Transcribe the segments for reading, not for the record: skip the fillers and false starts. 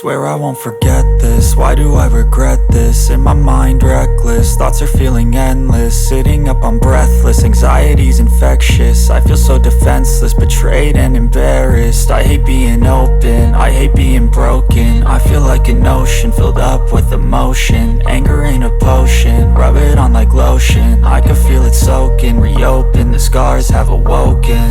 Swear I won't forget this, why do I regret this? In my mind reckless, thoughts are feeling endless. Sitting up I'm breathless, anxiety's infectious. I feel so defenseless, betrayed and embarrassed. I hate being open, I hate being broken. I feel like an ocean filled up with emotion. Anger ain't a potion, rub it on like lotion. I can feel it soaking, reopen, the scars have awoken.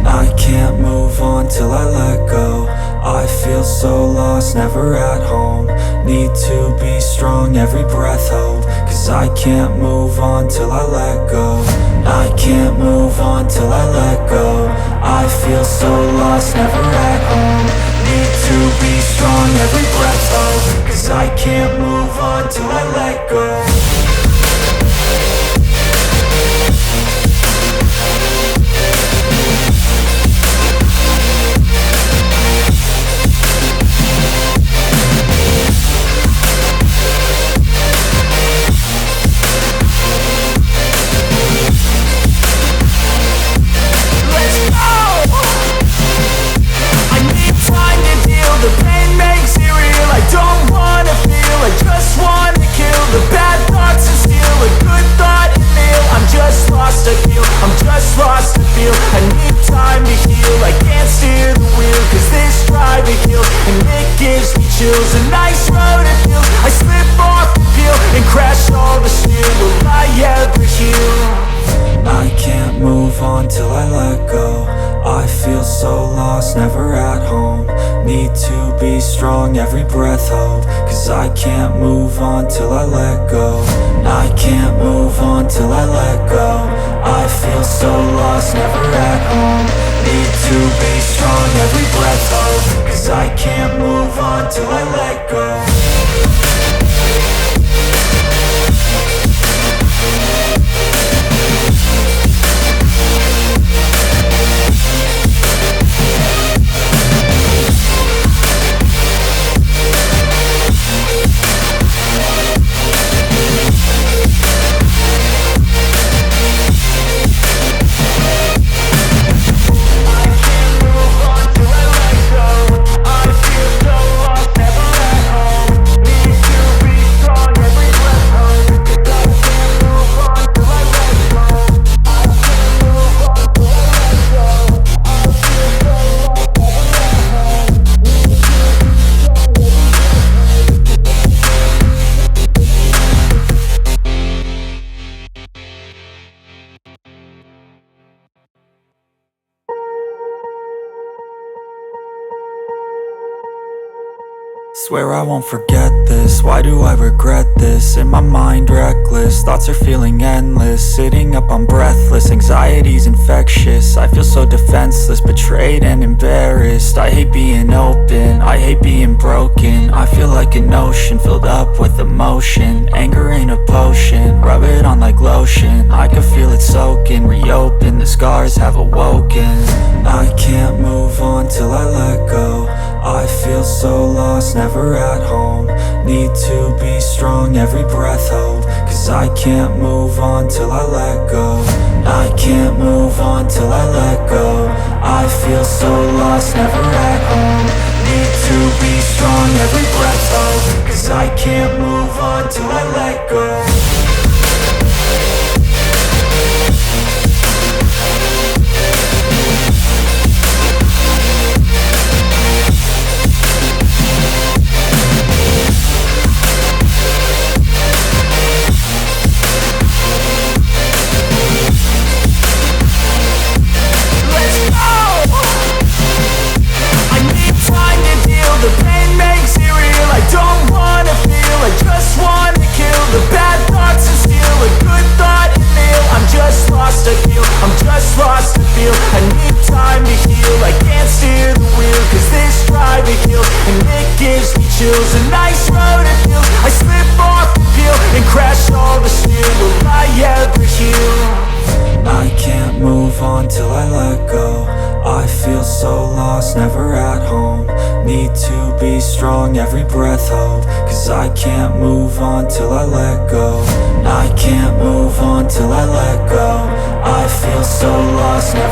I can't move on till I let go. I feel so lost, never at home. Need to be strong, every breath hope. Cause I can't move on till I let go. I can't move on till I let go. I feel so lost, never at home. Need to be strong, every breath hope. Cause I can't move on till I let go. Never at home, need to be strong, every breath hope. Cause I can't move on till I let go. I can't move on till I let go. I feel so lost, never at home. Need to be strong, every breath hope. Cause I can't move on till I let go. Swear I won't forget this, why do I regret this? In my mind reckless, thoughts are feeling endless. Sitting up I'm breathless, anxiety's infectious. I feel so defenseless, betrayed and embarrassed. I hate being open, I hate being broken. I feel like an ocean filled up with emotion. Anger ain't a potion, rub it on like lotion. I can feel it soaking, reopen, the scars have awoken. I can't move on till I let go. I feel so lost, never at home. Need to be strong, every breath hope. Cause I can't move on till I let go. I can't move on till I let go. I feel so lost, never at home. Need to be strong, every breath hope. Cause I can't move on till I let go. Never at home, need to be strong, every breath hope. Cause I can't move on till I let go. I can't move on till I let go. I feel so lost, never